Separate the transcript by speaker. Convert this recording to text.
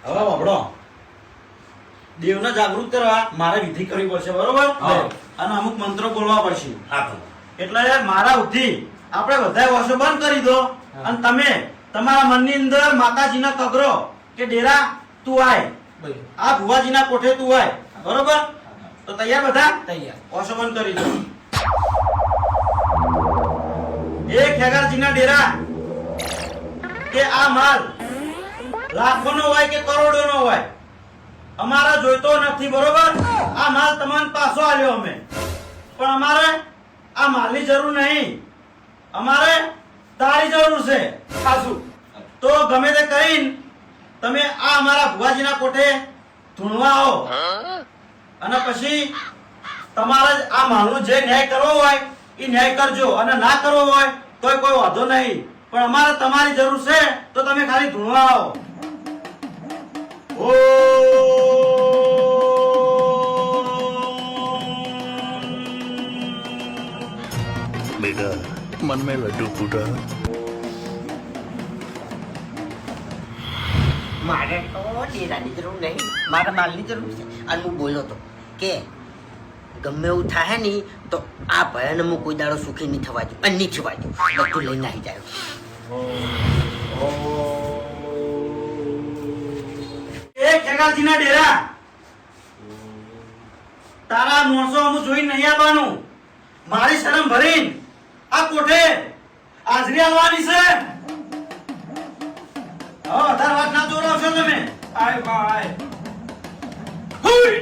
Speaker 1: હવે વાપડો દેવને જાગૃત કરવા મારે વિધિ કરવી પડશે બરોબર અને અમુક મંત્રો બોલવા પડશે એટલે મારા ઉઠી આપણે બધા વર્ષો બંધ કરી દો અને તમે તમારા મનની અંદર માતાજીના કગરો કે ડેરા તું આય આ ભુવાજીના કોઠે તું આય બરોબર તો તૈયાર બધા
Speaker 2: તૈયાર
Speaker 1: વર્ષો બંધ કરી દો એક ખેગારજીના ડેરા કે આ માલ લાખોનો હોય કે કરોડોનો હોય અમારા જોઈતો નથી બરોબર આ માલ તમને પાછો આલ્યો અમે પણ અમારે આ માલની જરૂર નહીં અમારે તારી જરૂર છે ખાસું તો ગમે તે કહીને તમે આ અમારા ભુવાજીના કોઠે ધૂણવા આવો અને પછી તમારે આ માલનો જે ન્યાય કરવો હોય એ ન્યાય કરજો અને ના કરવો હોય તોય કોઈ વાંધો નહીં પણ અમારે તમારી જરૂર છે તો તમે ખાલી ધૂણવા આવો
Speaker 3: बेटा मन में लड्डू फूटा
Speaker 4: મારે તો ડેરાની જરૂર નહીં મારે માલની જરૂર છે અને હું બોલ્યો તો કે ગમે એવું થાય ને તો આ ભયાને હું કોઈ દાડો સુખી નહીં થવા દઉં અને નહીં થવા દઉં બધું લઈને આવી જાય
Speaker 1: એ ખેગારજીના ડેરા તારા મોણસો અમુ જોઈને નહીં આવવાનું મારી શરમ ભરીને આ કોઠે હાજરી આવવાની છે હવે વધારે વાત ના દોરાવશો તમે
Speaker 2: આય બાય
Speaker 1: હુઈ!